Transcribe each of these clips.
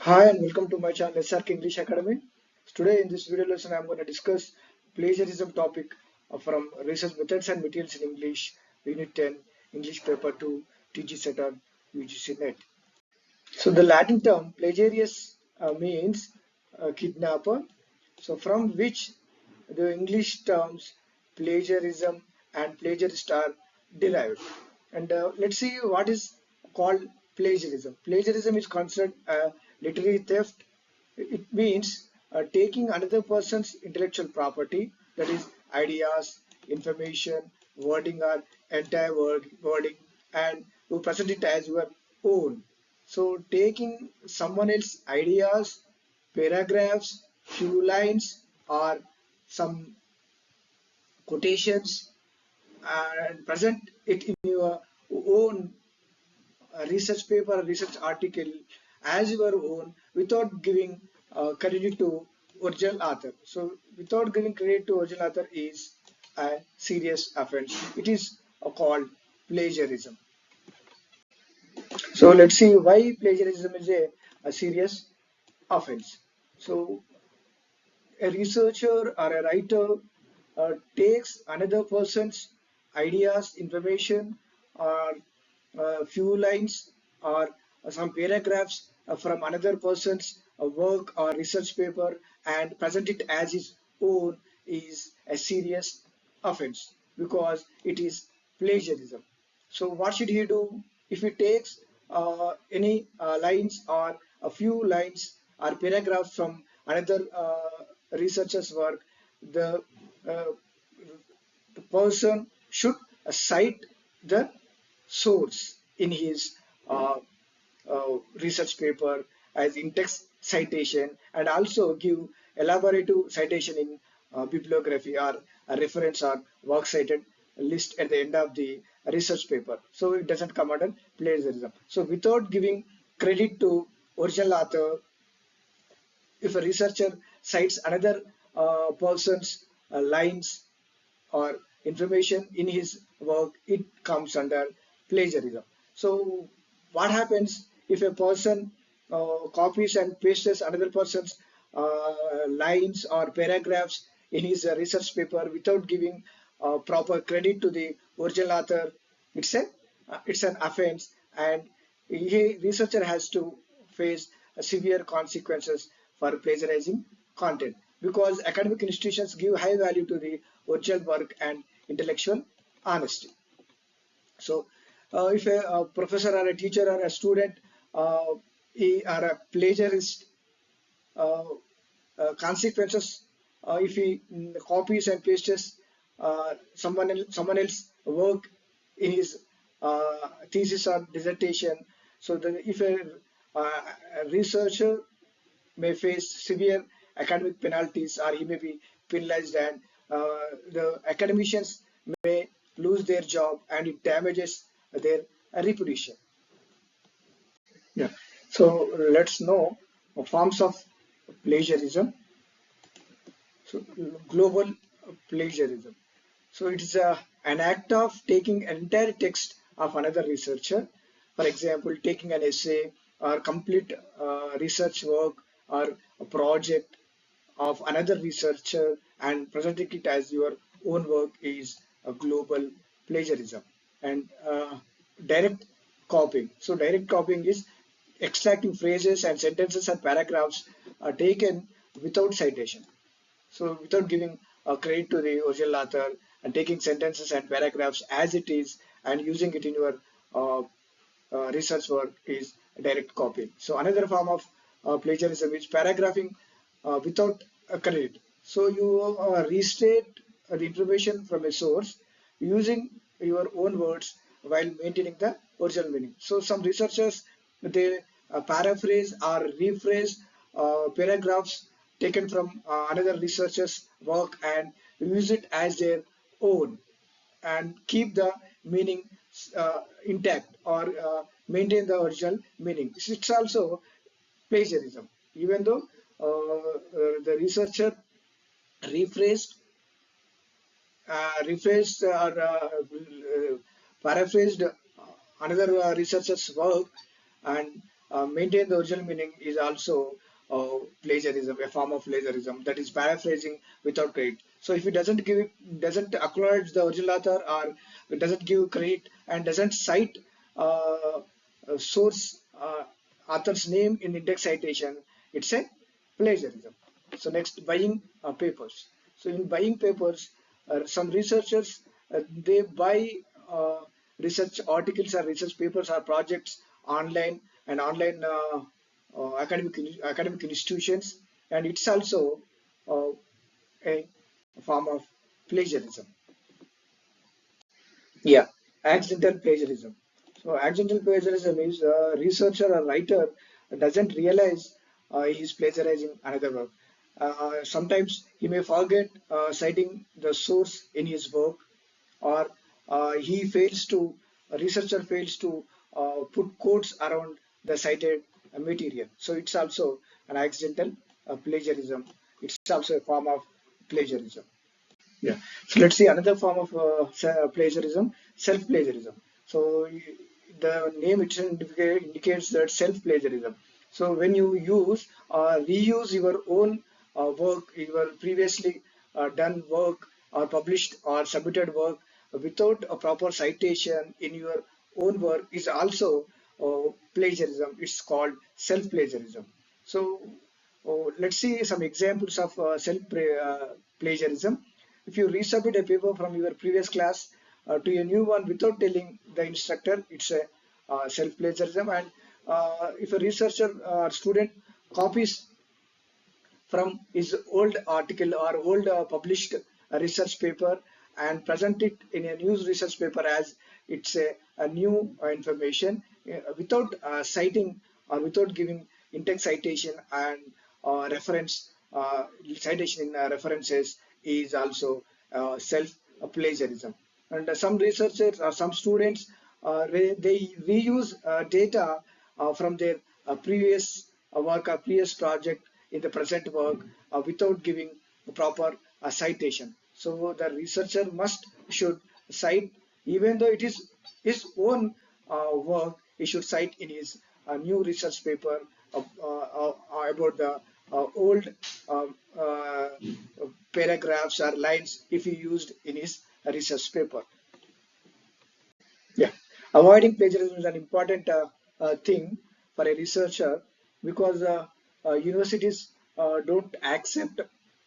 Hi and welcome to my channel SRK English Academy. Today in this video lesson I am going to discuss plagiarism topic from research methods and materials in English, Unit 10, English Paper 2, TGSET or UGC Net. So the Latin term plagiarius means kidnapper. So from which the English terms plagiarism and plagiarist are derived. And let's see what is called plagiarism. Plagiarism is considered literary theft. It means taking another person's intellectual property, that is, ideas, information, wording, or entire wording, and you present it as your own. So, taking someone else's ideas, paragraphs, few lines, or some quotations, and present it in your own research paper, research article as your own without giving credit to original author. So without giving credit to original author is a serious offense. It is called plagiarism. So let's see why plagiarism is a serious offense. So a researcher or a writer takes another person's ideas, information, or few lines or some paragraphs from another person's work or research paper and present it as his own is a serious offense because it is plagiarism. So what should he do if he takes any lines or a few lines or paragraphs from another researcher's work? The uh, the person should cite the source in his uh, research paper as in-text citation and also give elaborative citation in bibliography or a reference or works cited list at the end of the research paper. So it doesn't come under plagiarism. So without giving credit to original author, if a researcher cites another person's lines or information in his work, it comes under plagiarism. So, what happens if a person copies and pastes another person's lines or paragraphs in his research paper without giving proper credit to the original author? It's a it's an offense, and a researcher has to face severe consequences for plagiarizing content because academic institutions give high value to the original work and intellectual honesty. So, if a professor or a teacher or a student or a plagiarist, uh, consequences if he copies and pastes someone else work in his thesis or dissertation. So, if a researcher may face severe academic penalties or he may be penalized and the academicians may lose their job and it damages their reputation. Yeah. So let's know forms of plagiarism. So global plagiarism. So it is an act of taking an entire text of another researcher. For example, taking an essay or complete research work or a project of another researcher and presenting it as your own work is a global plagiarism. And direct copying. So direct copying is extracting phrases and sentences and paragraphs are taken without citation. So without giving credit to the original author and taking sentences and paragraphs as it is and using it in your uh, research work is direct copying. So another form of plagiarism is paragraphing without a credit. So you restate the information from a source using your own words while maintaining the original meaning. So some researchers they paraphrase or rephrase paragraphs taken from another researcher's work and use it as their own and keep the meaning intact or maintain the original meaning. It's also plagiarism, even though the researcher rephrased, rephrased or paraphrased another researcher's work and maintain the original meaning is also plagiarism, a form of plagiarism, that is paraphrasing without credit. So if it doesn't acknowledge the original author, or it doesn't give credit and doesn't cite source author's name in index citation, it's a plagiarism. So next, buying papers. So in buying papers, some researchers they buy uh, research articles or research papers or projects online and online academic institutions, and it's also uh, a form of plagiarism. Yeah, accidental plagiarism. So accidental plagiarism is a researcher or writer doesn't realize he's plagiarizing another work. Sometimes he may forget citing the source in his work, or a researcher fails to put quotes around the cited material. So it's also an accidental plagiarism. It's also a form of plagiarism. Yeah. So let's see another form of plagiarism, self-plagiarism. So the name itself indicates that self-plagiarism. So when you use reuse your own work, your previously done work or published or submitted work without a proper citation in your own work is also plagiarism. It's called self-plagiarism. So let's see some examples of self-plagiarism. If you resubmit a paper from your previous class to a new one without telling the instructor, it's a self-plagiarism. And if a researcher or student copies from his old article or old published research paper and present it in a new research paper as it's a new information without citing or without giving in-text citation and reference citation in references is also self-plagiarism. And some researchers or some students they reuse data from their previous work or previous project in the present work without giving a proper citation. So the researcher should cite, even though it is his own work, he should cite in his new research paper about the old um, uh, paragraphs or lines if he used in his research paper. Yeah, avoiding plagiarism is an important thing for a researcher because universities don't accept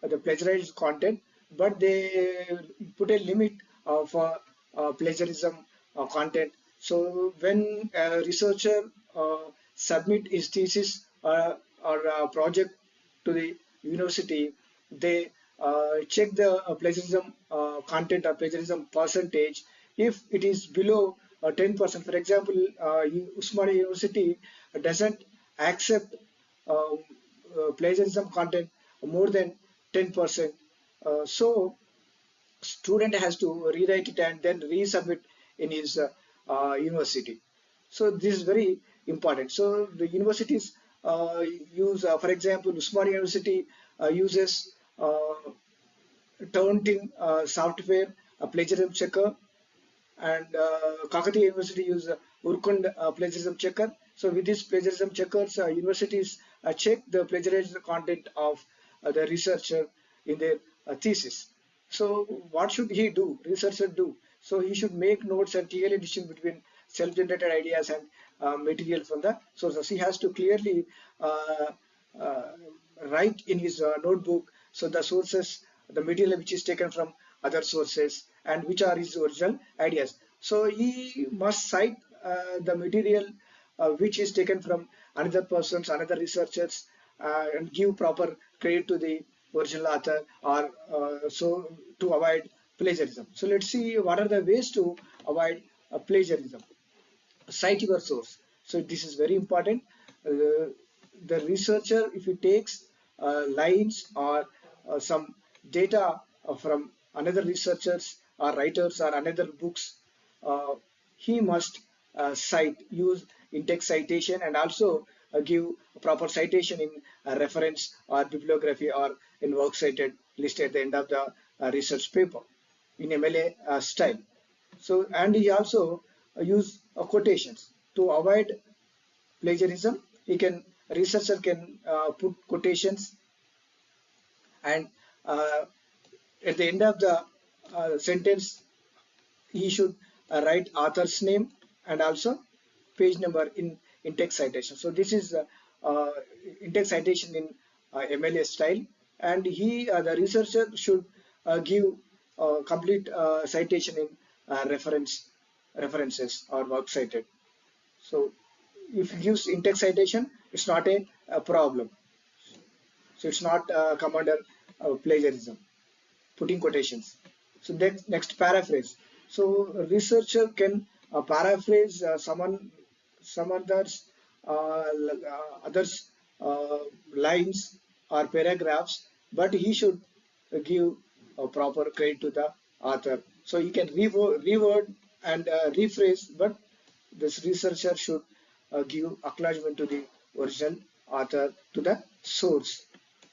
the plagiarized content, but they put a limit for plagiarism content. So when a researcher submit his thesis or project to the university, they check the plagiarism content or plagiarism percentage. If it is below 10%, for example, Usmania University doesn't accept um, plagiarism content more than 10%. So student has to rewrite it and then resubmit in his university. So this is very important. So the universities use, for example, Usmania University uses Taunting software, a plagiarism checker, and Kakatiya University use Urkund plagiarism checker. So with these plagiarism checkers, universities check the plagiarized content of the researcher in their thesis. So what should he do? Researcher do. So he should make notes and clearly distinguish between self-generated ideas and material from the sources. He has to clearly uh, uh, write in his notebook. So the sources, the material which is taken from other sources and which are his original ideas. So he must cite the material which is taken from another persons, another researchers, and give proper credit to the original author, or so to avoid plagiarism. So let's see what are the ways to avoid plagiarism. Cite your source. So this is very important. Uh, the researcher, if he takes lines or some data from another researchers or writers or another books, uh, he must cite, use in-text citation, and also give proper citation in reference or bibliography or in works cited list at the end of the research paper in MLA style. So, and he also use quotations to avoid plagiarism. researcher can put quotations, and at the end of the sentence he should write author's name and also page number in text citation. So this is uh, in text citation in MLA style, and the researcher should give complete citation in references or work cited. So if he gives in text citation, it's not a problem. So it's not come under plagiarism, putting quotations. So next paraphrase. So researcher can paraphrase some others lines or paragraphs, but he should give a proper credit to the author. So he can reword and rephrase, but this researcher should give acknowledgement to the original author, to the source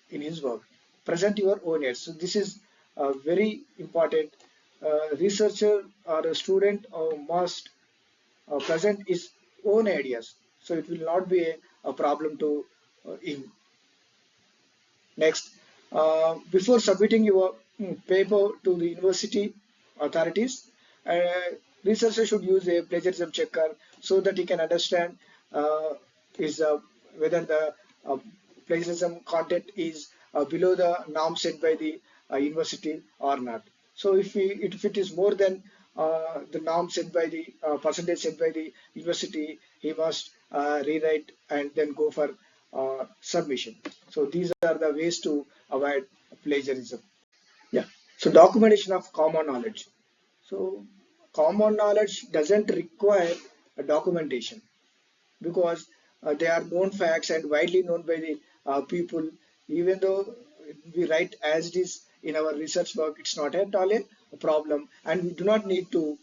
in his work. Present your own aids. So this is very important. Researcher or a student must present his own ideas. So it will not be a problem to him. Next, before submitting your paper to the university authorities, uh, researcher should use a plagiarism checker so that he can understand uh, is whether the uh, plagiarism content is below the norm set by the university or not. So if it is more than the norm set by the percentage set by the university, he must rewrite and then go for submission. So these are the ways to avoid plagiarism. Yeah. So documentation of common knowledge. So common knowledge doesn't require a documentation because they are known facts and widely known by the people. Even though we write as it is in our research work, it's not at all a problem, and we do not need to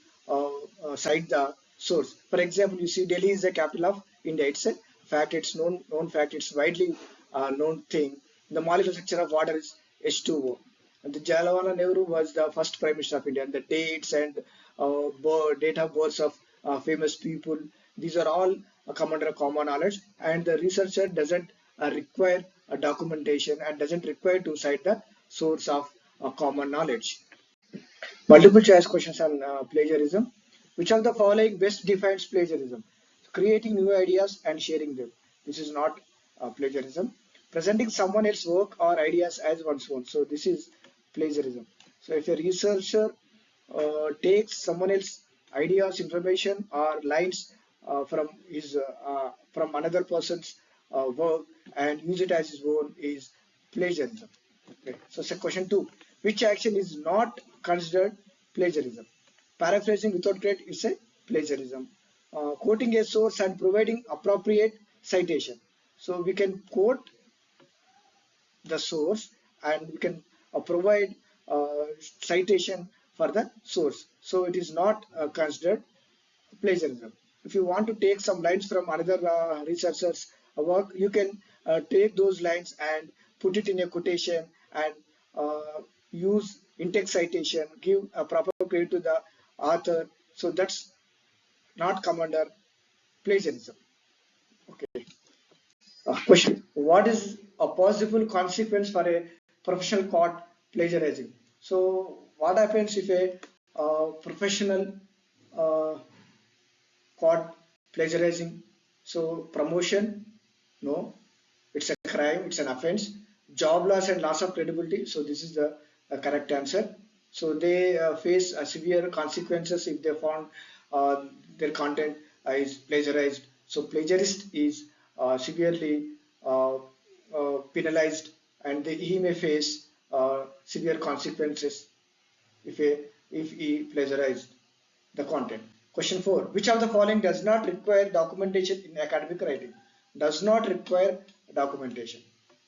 cite the source. For example, you see Delhi is the capital of India. It's a fact. It's known fact. It's widely known thing. The molecular structure of water is H2O. And the Jawaharlal Nehru was the first Prime Minister of India. And the dates and date of births of famous people, these are all come under common knowledge. And the researcher doesn't require a documentation and doesn't require to cite the source of common knowledge. Multiple choice questions on plagiarism. Which of the following best defines plagiarism? Creating new ideas and sharing them. This is not plagiarism. Presenting someone else's work or ideas as one's own. So this is plagiarism. So if a researcher takes someone else's ideas, information, or lines from another person's work and use it as his own is plagiarism. Okay. So question 2. Which action is not considered plagiarism? Paraphrasing without credit is a plagiarism. Quoting a source and providing appropriate citation. So we can quote the source and we can provide citation for the source. So it is not considered plagiarism. If you want to take some lines from another researcher's work, you can take those lines and put it in a quotation and use in-text citation, give a proper credit to the author. So that's not come under plagiarism. Okay. Question: what is a possible consequence for a professional caught plagiarizing? So what happens if a professional uh, caught plagiarizing? So promotion? No, it's a crime, it's an offense. Job loss and loss of credibility. So this is the correct answer. So they face severe consequences if they found uh, their content is plagiarized. So plagiarist is severely penalized, and he may face severe consequences if he plagiarized the content. Question 4. Which of the following does not require documentation in academic writing? Does not require documentation.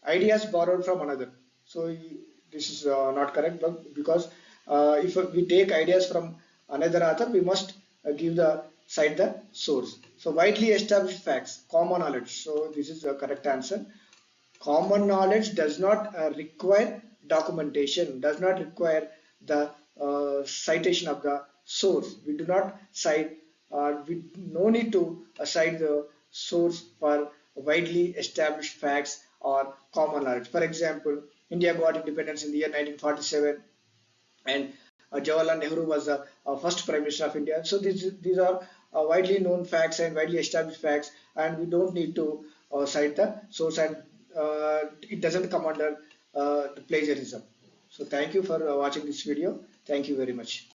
Ideas borrowed from another. So this is not correct, but because if we take ideas from another author, we must give the cite the source. So widely established facts, common knowledge. So this is the correct answer. Common knowledge does not require documentation, does not require the citation of the source. We do not cite, we no need to cite the source for widely established facts or common knowledge. For example, India got independence in the year 1947, and Jawaharlal Nehru was the first Prime Minister of India. So these are widely known facts and widely established facts, and we don't need to cite the source, and it doesn't come under the plagiarism. So thank you for watching this video. Thank you very much.